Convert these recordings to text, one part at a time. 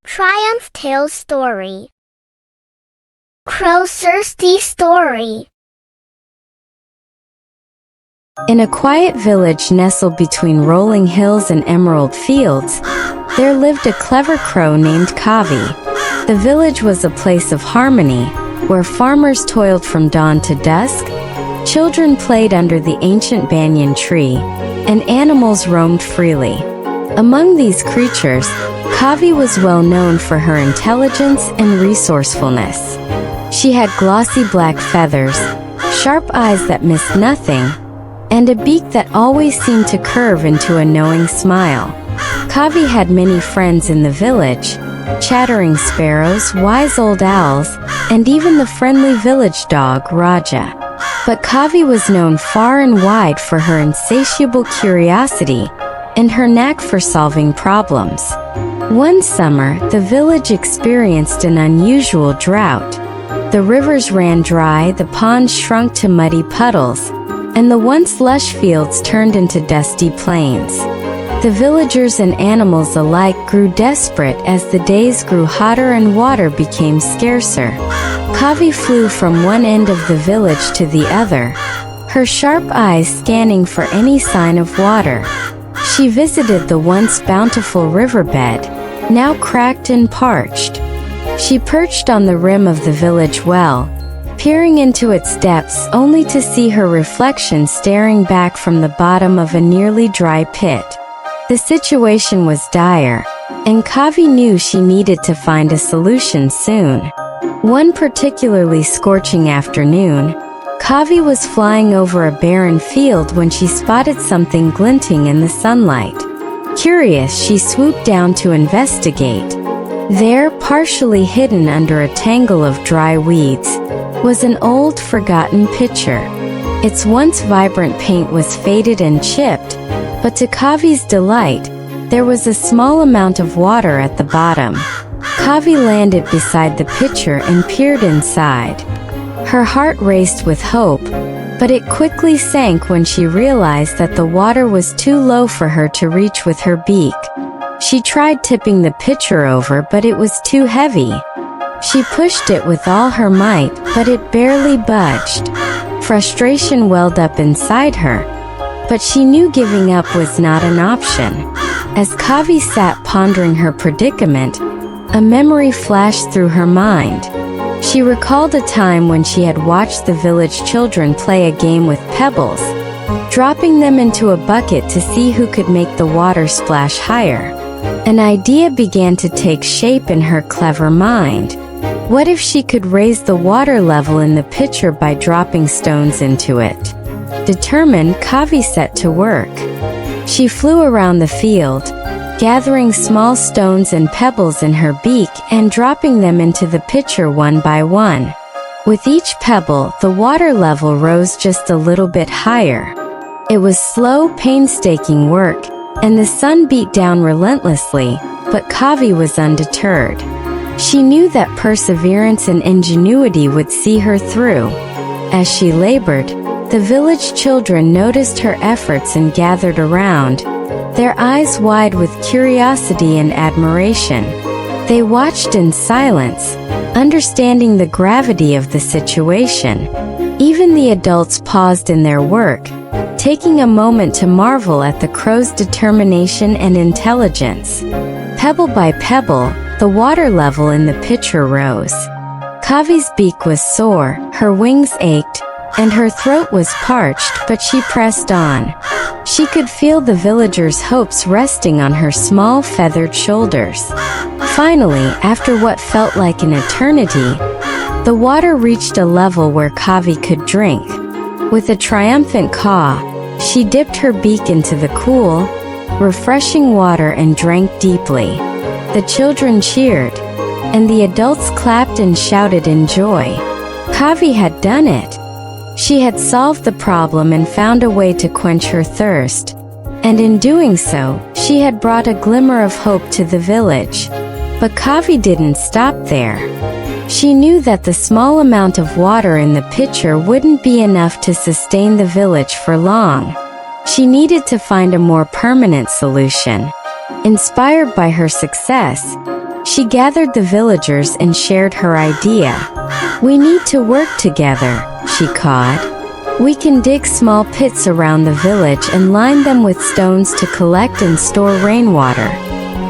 Triumph Tale Story. Crow Thirsty Story. In a quiet village nestled between rolling hills and emerald fields, there lived a clever crow named Kaavi. The village was a place of harmony, where farmers toiled from dawn to dusk, children played under the ancient banyan tree, and animals roamed freely. Among these creatures, Kaavi was well known for her intelligence and resourcefulness. She had glossy black feathers, sharp eyes that missed nothing, and a beak that always seemed to curve into a knowing smile. Kaavi had many friends in the village, chattering sparrows, wise old owls, and even the friendly village dog, Raja. But Kaavi was known far and wide for her insatiable curiosity and her knack for solving problems. One summer, the village experienced an unusual drought. The rivers ran dry, the ponds shrunk to muddy puddles, and the once lush fields turned into dusty plains. The villagers and animals alike grew desperate as the days grew hotter and water became scarcer. Kaavi flew from one end of the village to the other, her sharp eyes scanning for any sign of water. She visited the once bountiful riverbed, now cracked and parched. She perched on the rim of the village well, peering into its depths only to see her reflection staring back from the bottom of a nearly dry pit. The situation was dire, and Kaavi knew she needed to find a solution soon. One particularly scorching afternoon, Kaavi was flying over a barren field when she spotted something glinting in the sunlight. Curious, she swooped down to investigate. There, partially hidden under a tangle of dry weeds, was an old, forgotten pitcher. Its once vibrant paint was faded and chipped, but to Kaavi's delight, there was a small amount of water at the bottom. Kaavi landed beside the pitcher and peered inside. Her heart raced with hope, but it quickly sank when she realized that the water was too low for her to reach with her beak. She tried tipping the pitcher over, but it was too heavy. She pushed it with all her might, but it barely budged. Frustration welled up inside her, but she knew giving up was not an option. As Kaavi sat pondering her predicament, a memory flashed through her mind. She recalled a time when she had watched the village children play a game with pebbles, dropping them into a bucket to see who could make the water splash higher. An idea began to take shape in her clever mind. What if she could raise the water level in the pitcher by dropping stones into it? Determined, Kaavi set to work. She flew around the field, gathering small stones and pebbles in her beak and dropping them into the pitcher one by one. With each pebble, the water level rose just a little bit higher. It was slow, painstaking work, and the sun beat down relentlessly, but Kaavi was undeterred. She knew that perseverance and ingenuity would see her through. As she labored, the village children noticed her efforts and gathered around, their eyes wide with curiosity and admiration. They watched in silence, understanding the gravity of the situation. Even the adults paused in their work, taking a moment to marvel at the crow's determination and intelligence. Pebble by pebble, the water level in the pitcher rose. Kaavi's beak was sore, her wings ached, and her throat was parched, but she pressed on. She could feel the villagers' hopes resting on her small feathered shoulders. Finally, after what felt like an eternity, the water reached a level where Kaavi could drink. With a triumphant caw, she dipped her beak into the cool, refreshing water and drank deeply. The children cheered, and the adults clapped and shouted in joy. Kaavi had done it. She had solved the problem and found a way to quench her thirst, and in doing so, she had brought a glimmer of hope to the village. But Kaavi didn't stop there. She knew that the small amount of water in the pitcher wouldn't be enough to sustain the village for long. She needed to find a more permanent solution. Inspired by her success, she gathered the villagers and shared her idea. "We need to work together," she cawed. "We can dig small pits around the village and line them with stones to collect and store rainwater.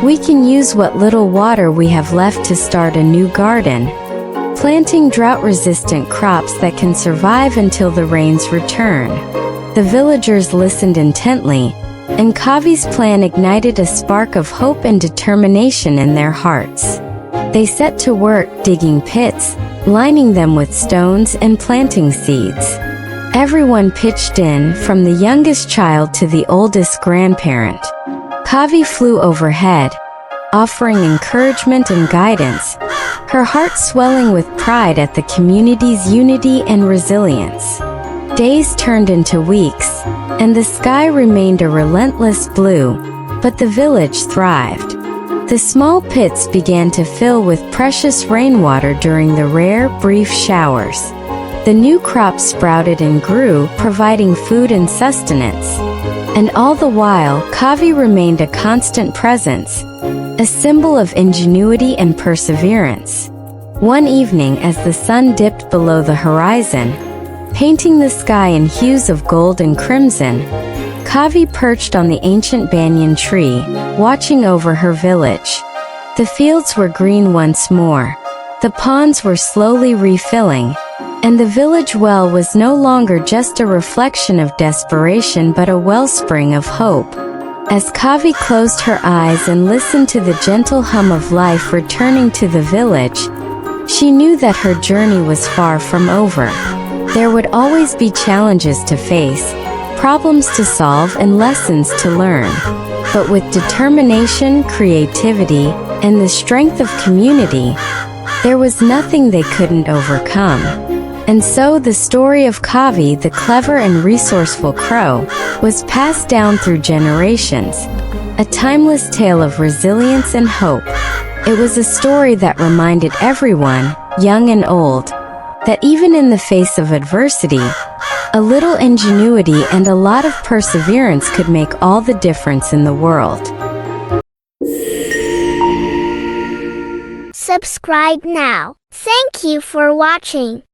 We can use what little water we have left to start a new garden, planting drought-resistant crops that can survive until the rains return." The villagers listened intently, and Kaavi's plan ignited a spark of hope and determination in their hearts. They set to work digging pits, lining them with stones and planting seeds. Everyone pitched in, from the youngest child to the oldest grandparent. Kaavi flew overhead, offering encouragement and guidance, her heart swelling with pride at the community's unity and resilience. Days turned into weeks, and the sky remained a relentless blue, but the village thrived. The small pits began to fill with precious rainwater during the rare, brief showers. The new crops sprouted and grew, providing food and sustenance. And all the while, Kaavi remained a constant presence, a symbol of ingenuity and perseverance. One evening, as the sun dipped below the horizon, painting the sky in hues of gold and crimson, Kaavi perched on the ancient banyan tree, watching over her village. The fields were green once more, the ponds were slowly refilling, and the village well was no longer just a reflection of desperation but a wellspring of hope. As Kaavi closed her eyes and listened to the gentle hum of life returning to the village, she knew that her journey was far from over. There would always be challenges to face, problems to solve, and lessons to learn. But with determination, creativity, and the strength of community, there was nothing they couldn't overcome. And so the story of Kaavi, the clever and resourceful crow, was passed down through generations, a timeless tale of resilience and hope. It was a story that reminded everyone, young and old, that even in the face of adversity, a little ingenuity and a lot of perseverance could make all the difference in the world. Subscribe now. Thank you for watching.